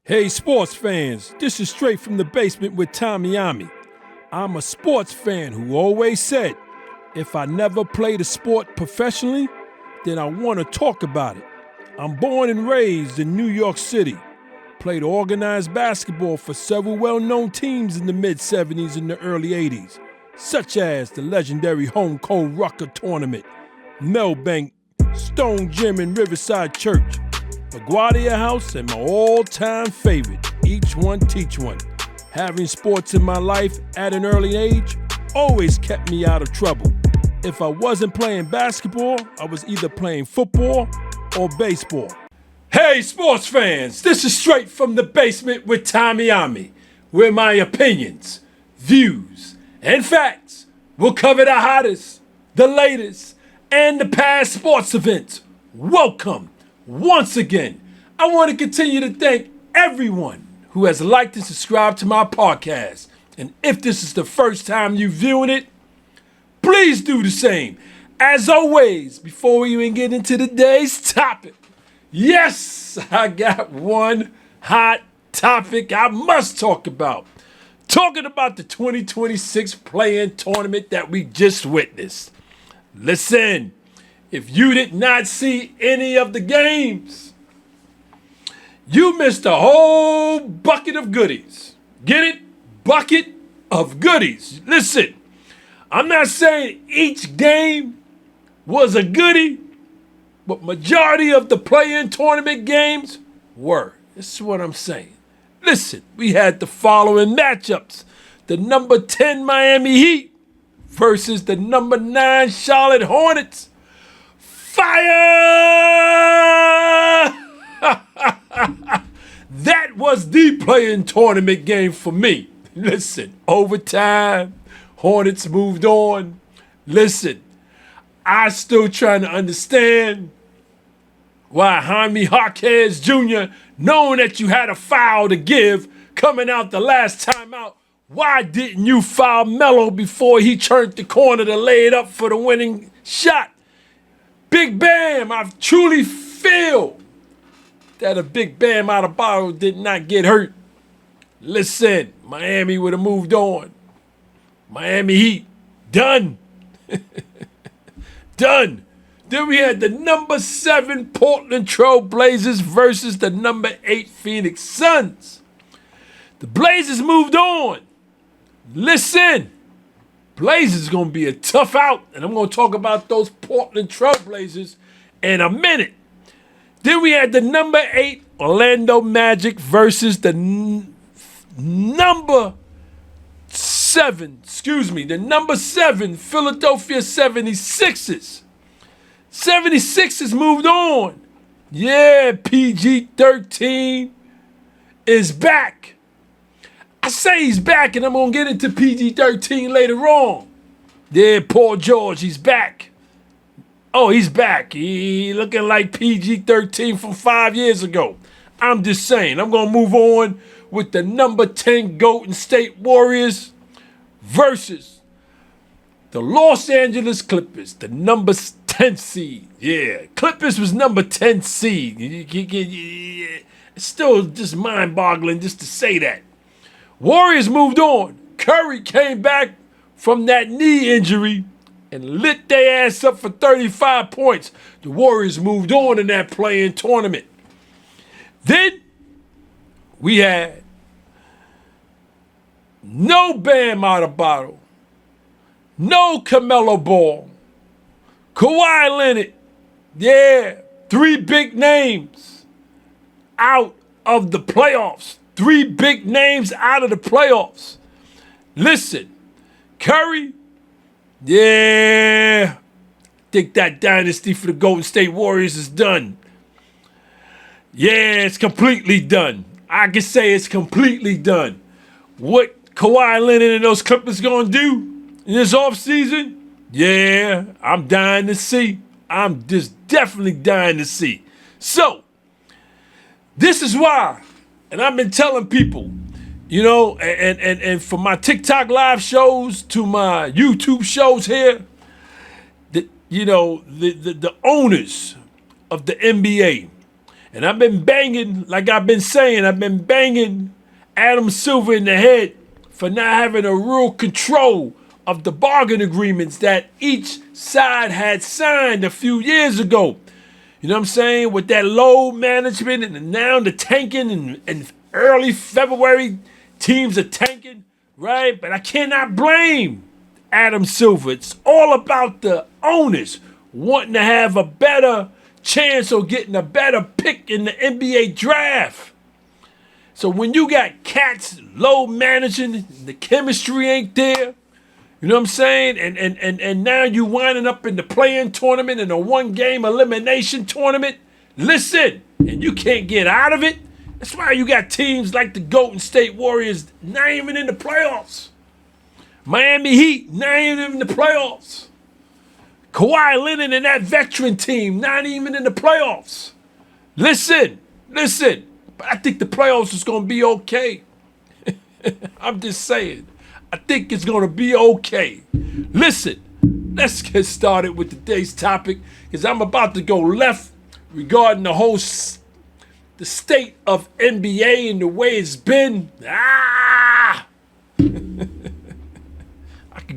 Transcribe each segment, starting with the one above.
Hey sports fans, this is Straight from the Basement with Tommy Ommy. I'm a sports fan who always said, if I never played a sport professionally, then I want to talk about it. I'm born and raised in New York City. Played organized basketball for several well-known teams in the mid-'70s and the early '80s, such as the legendary Home Cold Rucker Tournament, Melbank, Stone Gym and Riverside Church, LaGuardia House, and my all-time favorite, Each One Teach One. Having sports in my life at an early age always kept me out of trouble. If I wasn't playing basketball, I was either playing football or baseball. Hey sports fans, this is Straight from the Basement with Tommy Ommy, where my opinions, views, and facts will cover the hottest, the latest, and the past sports events. Welcome. Once again, I want to continue to thank everyone who has liked and subscribed to my podcast. And if this is the first time you're viewing it, please do the same. As always, before we even get into today's topic, yes, I got one hot topic I must talk about. Talking about the 2026 play-in tournament that we just witnessed. Listen. If you did not see any of the games, you missed a whole bucket of goodies. Get it? Bucket of goodies. Listen, I'm not saying each game was a goodie, but majority of the play-in tournament games were. This is what I'm saying. Listen, we had the following matchups. The number 10 Miami Heat versus the number 9 Charlotte Hornets. Fire! That was the play-in tournament game for me. Listen, overtime, Hornets moved on. Listen, I still trying to understand why Jaime Jaquez Jr., knowing that you had a foul to give coming out the last time out, why didn't you foul Melo before he turned the corner to lay it up for the winning shot? Big Bam, I truly feel that a Big Bam out of bottle did not get hurt. Listen, Miami would have moved on. Miami Heat, done. Done. Then we had the number 7 Portland Trail Blazers versus the number 8 Phoenix Suns. The Blazers moved on. Listen. Blazers is going to be a tough out, and I'm going to talk about those Portland Trail Blazers in a minute. Then we had the number 8 Orlando Magic versus the number 7 Philadelphia 76ers. 76ers moved on. Yeah, PG-13 is back. I say he's back, and I'm going to get into PG-13 later on. Yeah, Paul George, he's back. Oh, he's back. He looking like PG-13 from 5 years ago. I'm just saying, I'm going to move on with the number 10 Golden State Warriors versus the Los Angeles Clippers, the number 10 seed. Yeah, Clippers was number 10 seed. It's still just mind-boggling just to say that. Warriors moved on. Curry came back from that knee injury and lit their ass up for 35 points. The Warriors moved on in that play-in tournament. Then we had no Bam out of bottle, no Carmelo Ball, Kawhi Leonard. Yeah, 3 big names out of the playoffs. 3 big names out of the playoffs. Listen, Curry, yeah, I think that dynasty for the Golden State Warriors is done. Yeah, it's completely done. I can say it's completely done. What Kawhi Leonard and those Clippers gonna do in this offseason? Yeah, I'm dying to see. I'm just definitely dying to see. So, this is why. And I've been telling people, you know, and from my TikTok live shows to my YouTube shows here, that, you know, the owners of the NBA And I've been banging, like I've been saying, I've been banging Adam Silver in the head for not having a real control of the bargain agreements that each side had signed a few years ago. You know what I'm saying? With that load management and now the tanking and early February, teams are tanking, right? But I cannot blame Adam Silver. It's all about the owners wanting to have a better chance of getting a better pick in the NBA draft. So when you got cats load managing, the chemistry ain't there, you know what I'm saying? And now you winding up in the play-in tournament in a one-game elimination tournament. Listen, and you can't get out of it. That's why you got teams like the Golden State Warriors not even in the playoffs. Miami Heat not even in the playoffs. Kawhi Leonard and that veteran team not even in the playoffs. Listen. But I think the playoffs is going to be okay. I'm just saying. I think it's going to be okay. Listen, let's get started with today's topic because I'm about to go left regarding the state of NBA and the way it's been. I could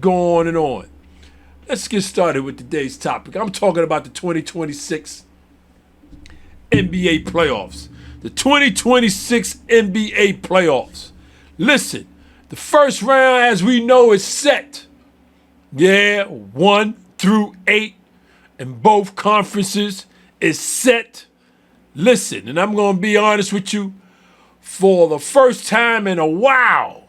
go on and on. Let's get started with today's topic. I'm talking about the 2026 NBA playoffs. The 2026 NBA playoffs. Listen, the first round, as we know, is set. Yeah, 1 through 8 in both conferences is set. Listen, and I'm going to be honest with you, for the first time in a while,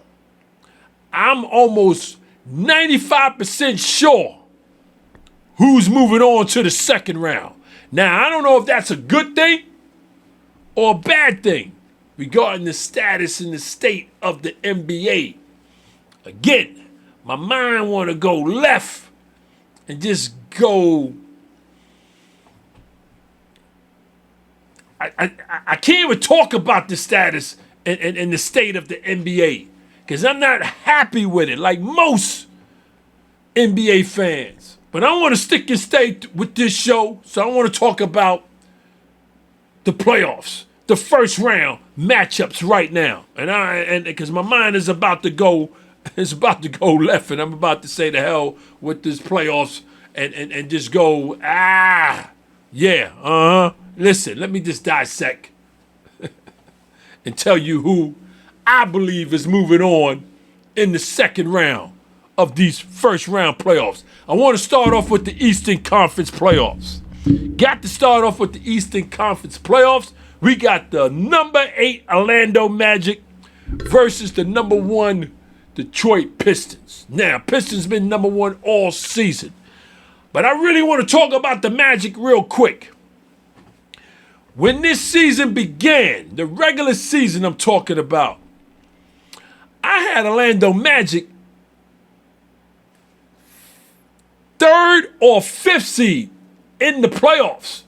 I'm almost 95% sure who's moving on to the second round. Now, I don't know if that's a good thing or a bad thing regarding the status and the state of the NBA. Again, my mind want to go left and just go. I can't even talk about the status and the state of the NBA because I'm not happy with it like most NBA fans. But I want to stick and stay with this show, so I want to talk about the playoffs, the first round matchups right now, and because my mind is about to go, left, and I'm about to say the hell with this playoffs and just go Listen, let me just dissect and tell you who I believe is moving on in the second round of these first round playoffs. I want to start off with the Eastern Conference playoffs. Got to start off with the Eastern Conference playoffs. We got the number 8 Orlando Magic versus the number 1 Detroit Pistons. Now, Pistons been number 1 all season. But I really want to talk about the Magic real quick. When this season began, the regular season I'm talking about, I had Orlando Magic 3rd or 5th seed in the playoffs.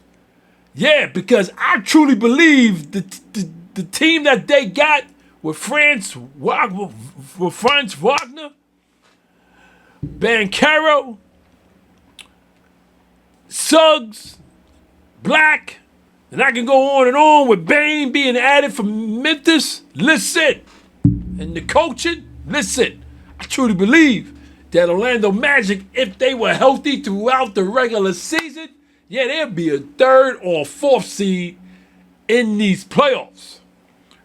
Yeah, because I truly believe the team that they got with Franz Wagner, Banchero, Suggs, Black, and I can go on and on with Bane being added from Memphis. Listen, and the coaching, listen, I truly believe that Orlando Magic, if they were healthy throughout the regular season, yeah, they'd be a 3rd or 4th seed in these playoffs.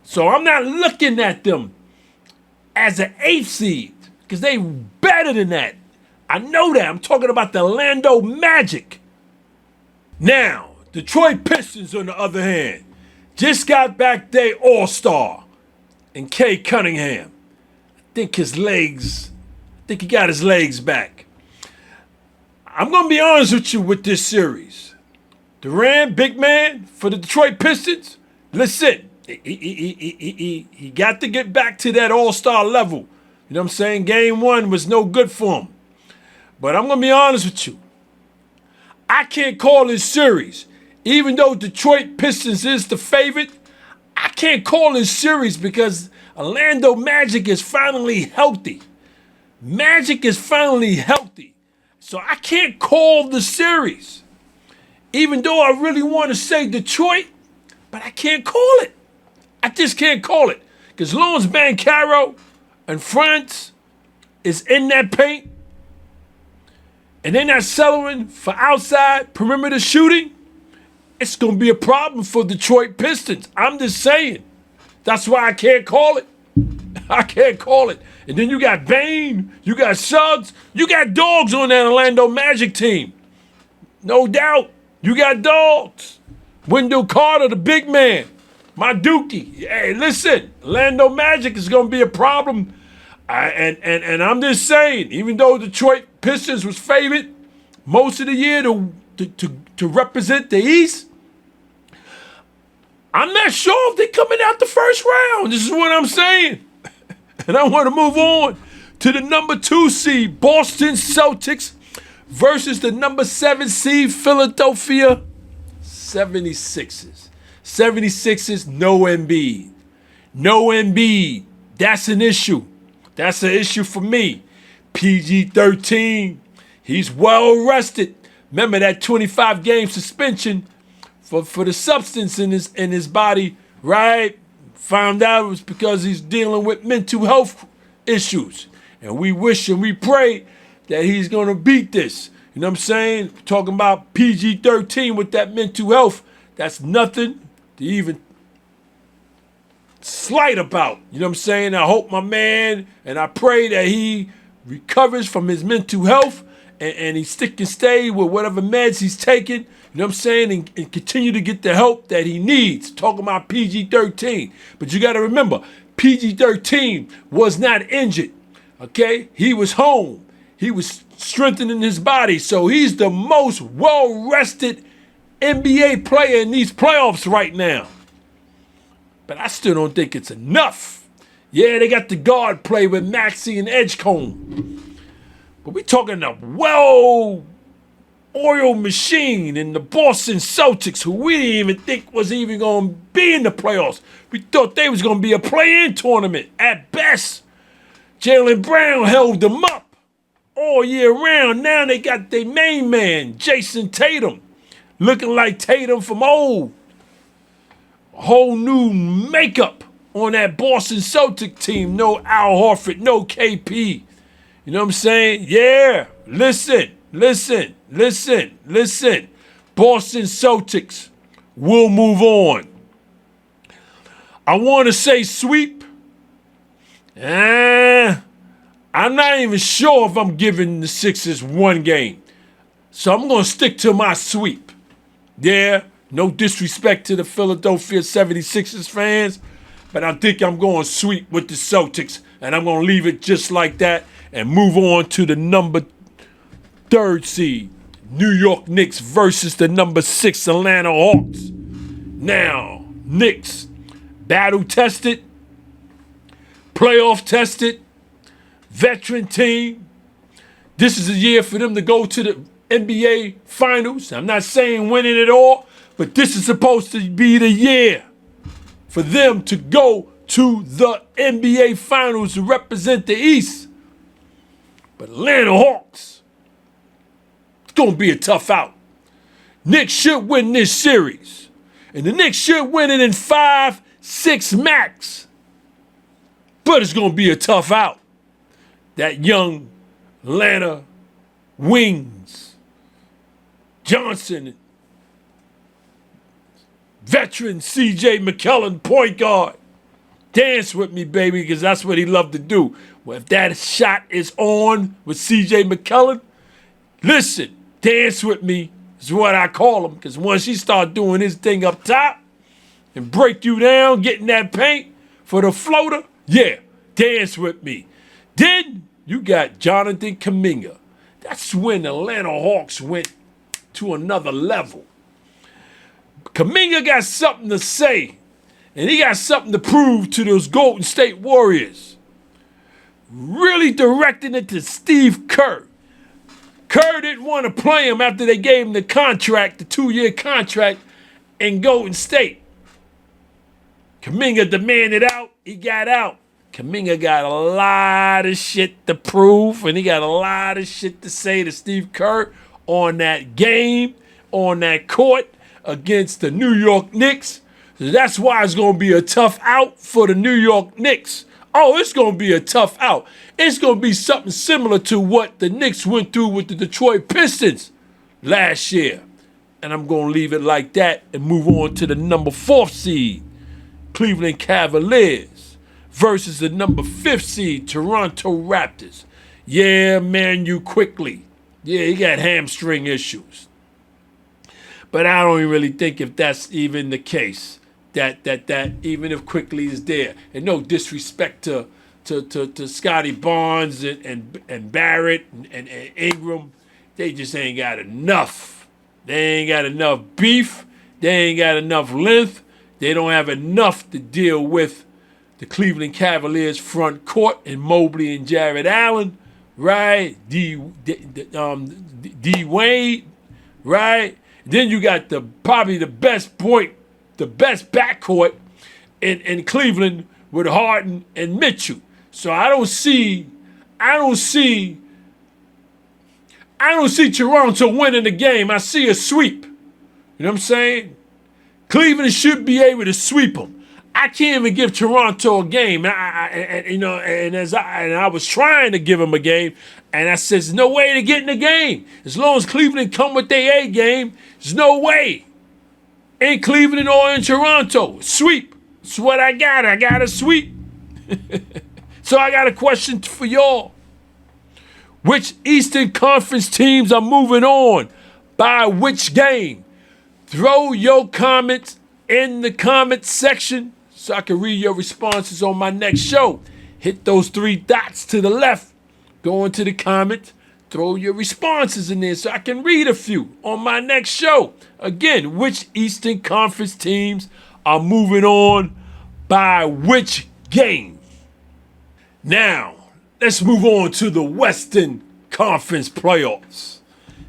So I'm not looking at them as an 8th seed because they better than that. I know that. I'm talking about the Orlando Magic. Now, Detroit Pistons, on the other hand, just got back their all-star in Kay Cunningham. I think he got his legs back. I'm going to be honest with you with this series. Durant, big man for the Detroit Pistons. Listen, he got to get back to that all-star level. You know what I'm saying? Game 1 was no good for him. But I'm going to be honest with you. I can't call this series. Even though Detroit Pistons is the favorite, I can't call this series because Orlando Magic is finally healthy. Magic is finally healthy. So I can't call the series. Even though I really want to say Detroit, but But I can't call it. I just can't call it. Because long as Bancaro and France is in that paint and they're not settling for outside perimeter shooting, it's going to be a problem for Detroit Pistons. I'm just saying. That's why I can't call it. I can't call it. And then you got Bane, you got Suggs, you got dogs on that Orlando Magic team. No doubt. You got dogs. Wendell Carter, the big man. My Dookie. Hey, listen, Orlando Magic is going to be a problem. And I'm just saying, even though Detroit Pistons was favored most of the year to represent the East, I'm not sure if they're coming out the first round. This is what I'm saying. And I want to move on to the number 2 seed, Boston Celtics, versus the number 7 seed, Philadelphia 76ers. 76ers, no Embiid. No Embiid. That's an issue. That's an issue for me. PG-13. He's well rested. Remember that 25-game suspension for the substance in his body, right? Found out it was because he's dealing with mental health issues. And we wish and we pray that he's going to beat this. You know what I'm saying? Talking about PG-13 with that mental health, that's nothing to even slight about. You know what I'm saying? I hope my man, and I pray that he recovers from his mental health and he stick and stay with whatever meds he's taking. You know what I'm saying? And continue to get the help that he needs. Talking about PG-13. But you got to remember, PG-13 was not injured. Okay? He was home. He was strengthening his body. So he's the most well-rested NBA player in these playoffs right now. But I still don't think it's enough. Yeah, they got the guard play with Maxey and Edgecombe. But we talking a well-oiled machine in the Boston Celtics, who we didn't even think was even going to be in the playoffs. We thought they was going to be a play-in tournament at best. Jaylen Brown held them up all year round. Now they got their main man, Jason Tatum, looking like Tatum from old. A whole new makeup on that Boston Celtic team. No Al Horford, no KP. You know what I'm saying? Yeah, listen. Boston Celtics will move on. I want to say sweep. I'm not even sure if I'm giving the Sixers one game. So I'm going to stick to my sweep. Yeah, no disrespect to the Philadelphia 76ers fans, but I think I'm going to sweep with the Celtics, and I'm going to leave it just like that and move on to the number 3 seed, New York Knicks versus the number 6 Atlanta Hawks. Now, Knicks, battle-tested, playoff-tested, veteran team. This is a year for them to go to the NBA Finals. I'm not saying winning it all, but this is supposed to be the year for them to go to the NBA Finals to represent the East. But Atlanta Hawks, it's going to be a tough out. Knicks should win this series. And the Knicks should win it in 5-6 max. But it's going to be a tough out. That young Atlanta wings, Johnson, veteran C.J. McCollum, point guard. Dance with me, baby, because that's what he loved to do. Well, if that shot is on with C.J. McCollum, listen, dance with me is what I call him, because once he start doing his thing up top and break you down, getting that paint for the floater, yeah, dance with me. Then you got Jonathan Kuminga. That's when the Atlanta Hawks went to another level. Kuminga got something to say, and he got something to prove to those Golden State Warriors. Really directing it to Steve Kerr. Kerr didn't want to play him after they gave him the contract, the 2-year contract in Golden State. Kuminga demanded out. He got out. Kuminga got a lot of shit to prove, and he got a lot of shit to say to Steve Kerr on that game, on that court against the New York Knicks. So that's why it's going to be a tough out for the New York Knicks. Oh, it's going to be a tough out. It's going to be something similar to what the Knicks went through with the Detroit Pistons last year. And I'm going to leave it like that and move on to the number 4 seed, Cleveland Cavaliers, versus the number 5 seed, Toronto Raptors. Yeah, man, you quickly. Yeah, he got hamstring issues. But I don't really think if that's even the case. That even if Quickly is there, and no disrespect to Scotty Barnes and Barrett and Ingram, they just ain't got enough. They ain't got enough beef. They ain't got enough length. They don't have enough to deal with the Cleveland Cavaliers front court and Mobley and Jared Allen, right? D Wade, right? Then you got probably the best backcourt in Cleveland with Harden and Mitchell. So I don't see Toronto winning the game. I see a sweep. You know what I'm saying? Cleveland should be able to sweep them. I can't even give Toronto a game. And I was trying to give them a game, and I said, there's no way to get in the game. As long as Cleveland come with their A game, there's no way. In Cleveland or in Toronto. Sweep. That's what I got. I got a sweep. So I got a question for y'all. Which Eastern Conference teams are moving on by which game? Throw your comments in the comment section so I can read your responses on my next show. Hit those 3 dots to the left. Go into the comments. Throw your responses in there so I can read a few on my next show. Again, which Eastern Conference teams are moving on by which game? Now, let's move on to the Western Conference playoffs.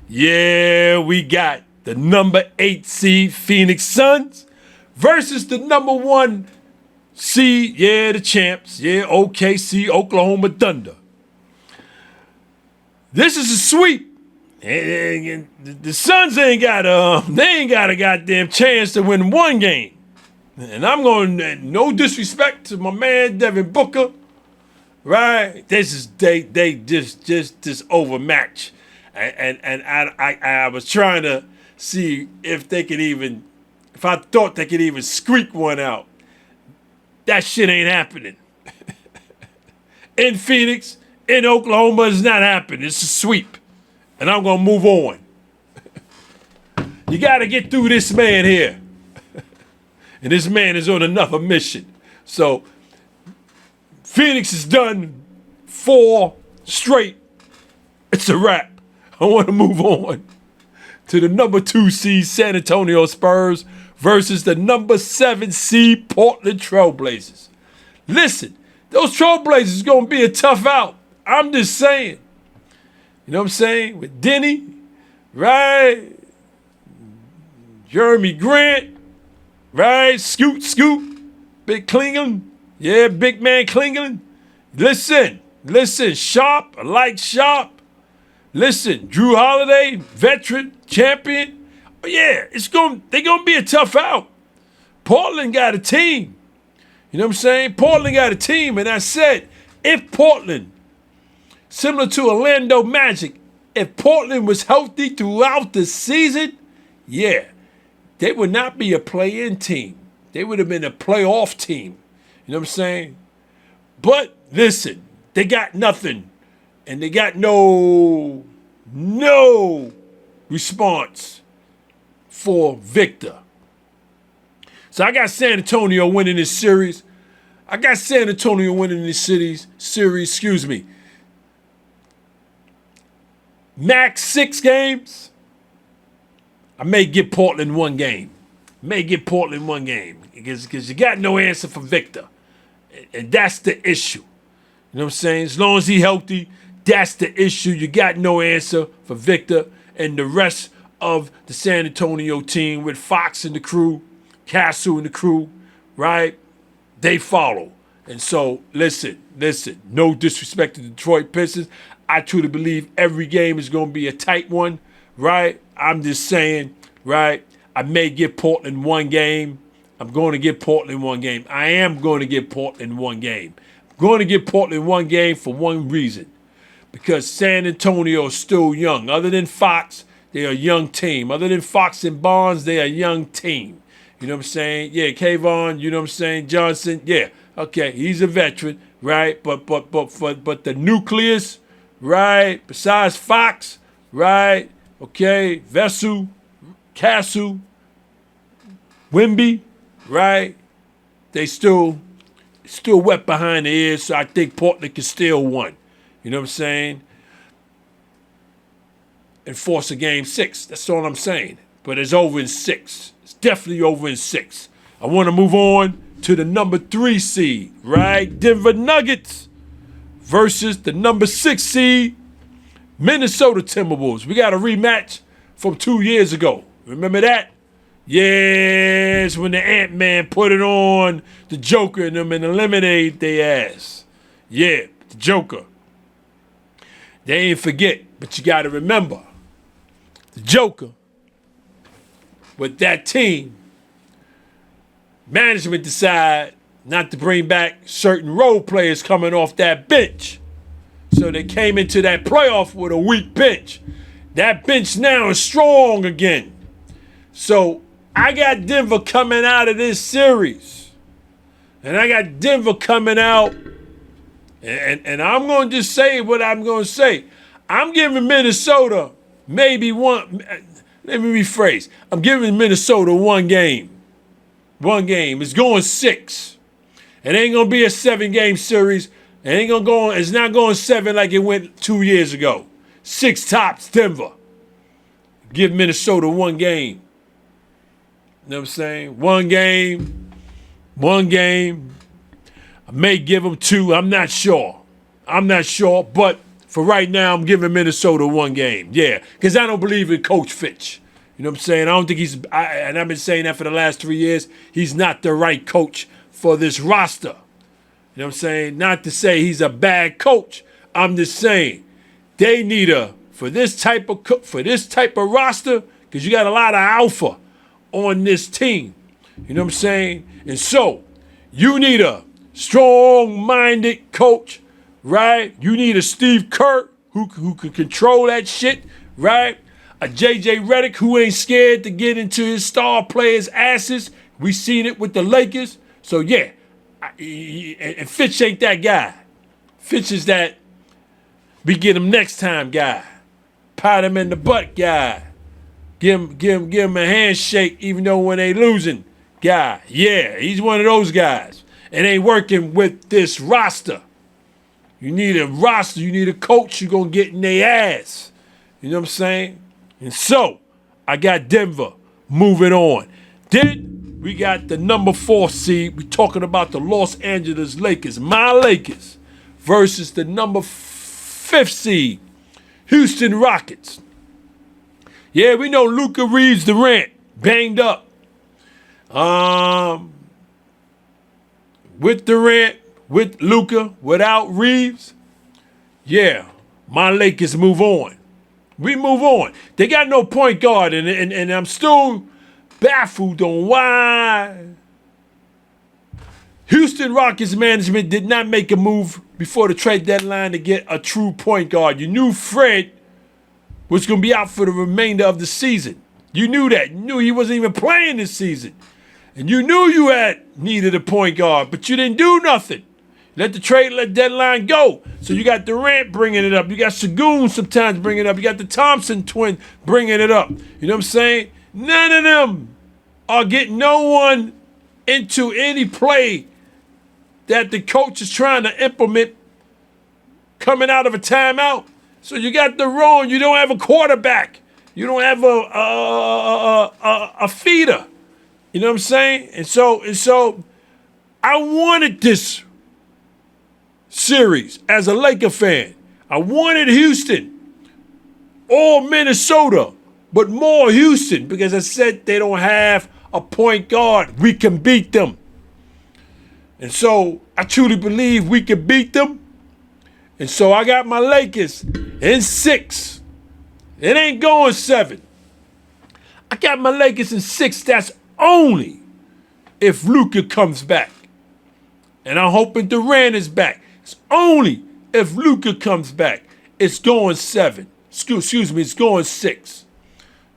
Yeah, we got the number 8 seed Phoenix Suns versus the number 1 seed, the champs, OKC, Oklahoma Thunder. This is a sweep. And the Suns ain't got a goddamn chance to win one game. And I'm going, no disrespect to my man Devin Booker, right? This is they just overmatch. And I was trying to see if I thought they could even squeak one out. That shit ain't happening. In Phoenix, in Oklahoma, it's not happening. It's a sweep. And I'm going to move on. You got to get through this man here. And this man is on another mission. So, Phoenix is done 4 straight. It's a wrap. I want to move on to the number 2 seed San Antonio Spurs versus the number 7 seed Portland Trailblazers. Listen, those Trailblazers is going to be a tough out. I'm just saying. You know what I'm saying? With Denny, right? Jeremy Grant, right? Scoot, Big Klingon. Yeah, big man Klingon. Listen, Sharp, I like Sharp. Listen, Drew Holiday, veteran, champion. Oh, yeah, they're gonna be a tough out. Portland got a team. You know what I'm saying? Portland got a team, and I said, if Portland, similar to Orlando Magic, if Portland was healthy throughout the season, yeah, they would not be a play-in team. They would have been a playoff team. You know what I'm saying? But listen, they got nothing. And they got no response for Victor. So I got San Antonio winning this series. Max 6 games. I may give Portland one game. Because you got no answer for Victor. And that's the issue. You know what I'm saying? As long as he's healthy, that's the issue. You got no answer for Victor and the rest of the San Antonio team with Fox and the crew, Castle and the crew, right? They follow. And so, listen, no disrespect to the Detroit Pistons. I truly believe every game is going to be a tight one, right? I'm just saying, right? I may give Portland one game. I'm going to give Portland one game. I am going to give Portland one game. I'm going to give Portland one game for one reason. Because San Antonio is still young. Other than Fox, they're a young team. Other than Fox and Barnes, they're a young team. You know what I'm saying? Yeah, Kayvon, you know what I'm saying? Johnson, yeah. Okay, he's a veteran, right? But the nucleus, right? Besides Fox, right? Okay, Vessu, Castle, Wimby, right? They still wet behind the ears, so I think Portland can steal one. You know what I'm saying? And force a game 6. That's all I'm saying. But it's over in 6. It's definitely over in 6. I want to move on to the number 3 seed, right? Denver Nuggets versus the number 6 seed, Minnesota Timberwolves. We got a rematch from 2 years ago. Remember that? Yes, when the Ant-Man put it on the Joker and them and eliminated their ass. Yeah, the Joker. They ain't forget, but you got to remember, the Joker, with that team, management decided not to bring back certain role players coming off that bench. So they came into that playoff with a weak bench. That bench now is strong again. So I got Denver coming out of this series. And I got Denver coming out. And I'm going to just say what I'm going to say. I'm giving Minnesota maybe one. Let me rephrase. I'm giving Minnesota one game. One game. It's going 6. It ain't going to be a 7-game series. It ain't going to go. It's not going 7 like it went 2 years ago. 6 tops, Denver. Give Minnesota one game. You know what I'm saying? One game. One game. I may give them 2. I'm not sure. But for right now, I'm giving Minnesota one game. Yeah, because I don't believe in Coach Fitch. You know what I'm saying? I don't think and I've been saying that for the last 3 years. He's not the right coach for this roster. You know what I'm saying? Not to say he's a bad coach. I'm just saying they need for this type of roster, because you got a lot of alpha on this team. You know what I'm saying? And so you need a strong-minded coach, right? You need a Steve Kerr who can control that shit, right? A J.J. Redick who ain't scared to get into his star players' asses. We seen it with the Lakers. So, yeah, and Fitch ain't that guy. Fitch is that we get him next time guy. Pat him in the butt guy. Give him a handshake even though when they losing guy. Yeah, he's one of those guys. It ain't working with this roster. You need a roster. You need a coach you're going to get in their ass. You know what I'm saying? And so, I got Denver moving on. Then, we got the number 4 seed. We're talking about the Los Angeles Lakers, my Lakers, versus the number 5th seed, Houston Rockets. Yeah, we know Luka Reeves Durant banged up. With Durant, with Luka, without Reeves, yeah, my Lakers move on. We move on. They got no point guard, and I'm still baffled on why Houston Rockets management did not make a move before the trade deadline to get a true point guard. You knew Fred was going to be out for the remainder of the season. You knew that. You knew he wasn't even playing this season. And you knew you needed a point guard, but you didn't do nothing. Let the trade deadline go. So you got Durant bringing it up. You got Şengün sometimes bringing it up. You got the Thompson twin bringing it up. You know what I'm saying? None of them are getting no one into any play that the coach is trying to implement coming out of a timeout. So you got the wrong. You don't have a quarterback. You don't have a feeder. You know what I'm saying? And so I wanted this series as a Laker fan. I wanted Houston or Minnesota, but more Houston because I said they don't have a point guard. We can beat them. And so I truly believe we can beat them. And so I got my Lakers in 6. It ain't going 7. I got my Lakers in 6. That's only if Luka comes back. And I'm hoping Durant is back. It's only if Luka comes back. It's going 7. Excuse me, it's going 6.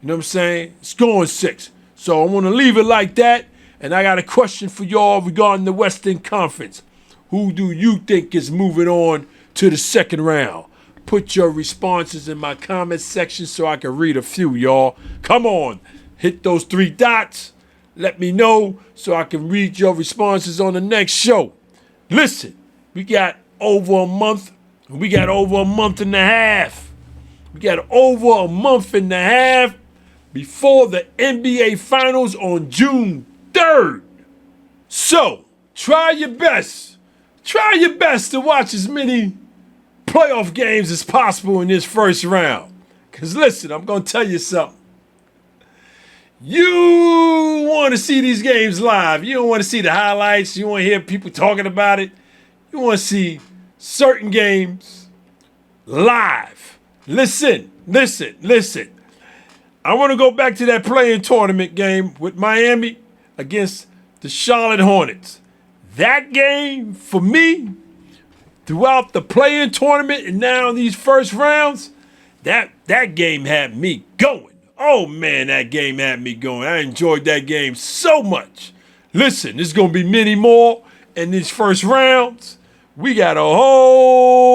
You know what I'm saying? It's going 6. So I want to leave it like that. And I got a question for y'all regarding the Western Conference. Who do you think is moving on to the second round? Put your responses in my comment section so I can read a few, y'all. Come on. Hit those 3 dots. Let me know so I can read your responses on the next show. Listen, we got over a month. We got over a month and a half. We got over a month and a half before the NBA Finals on June 3rd. So, try your best. Try your best to watch as many playoff games as possible in this first round. Because listen, I'm going to tell you something. You want to see these games live. You don't want to see the highlights. You want to hear people talking about it. You want to see certain games live. Listen. I want to go back to that play-in tournament game with Miami against the Charlotte Hornets. That game, for me, throughout the play-in tournament and now in these first rounds, that game had me going. Oh, man, that game had me going. I enjoyed that game so much. Listen, there's going to be many more in these first rounds. We got a whole,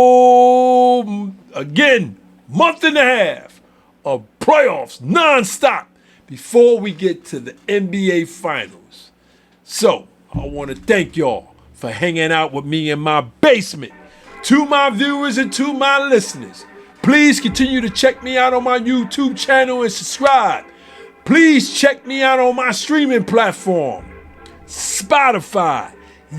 again, month and a half of playoffs nonstop before we get to the NBA Finals. So, I want to thank y'all for hanging out with me in my basement. To my viewers and to my listeners, please continue to check me out on my YouTube channel and subscribe. Please check me out on my streaming platform, Spotify.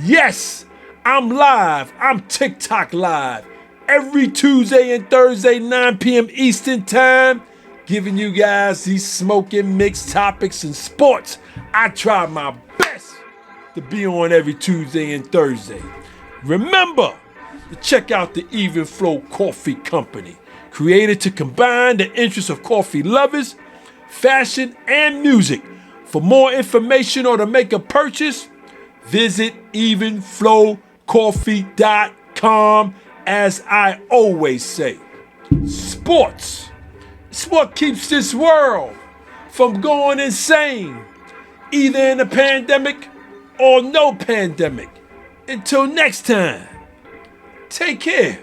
Yes, I'm live. I'm TikTok live every Tuesday and Thursday, 9 p.m. Eastern Time, giving you guys these smoking mixed topics and sports. I try my best to be on every Tuesday and Thursday. Remember to check out the Even Flow Coffee Company, created to combine the interests of coffee lovers, fashion, and music. For more information or to make a purchase, visit evenflowcoffee.com. As I always say, sports is what keeps this world from going insane, either in a pandemic or no pandemic. Until next time, take care.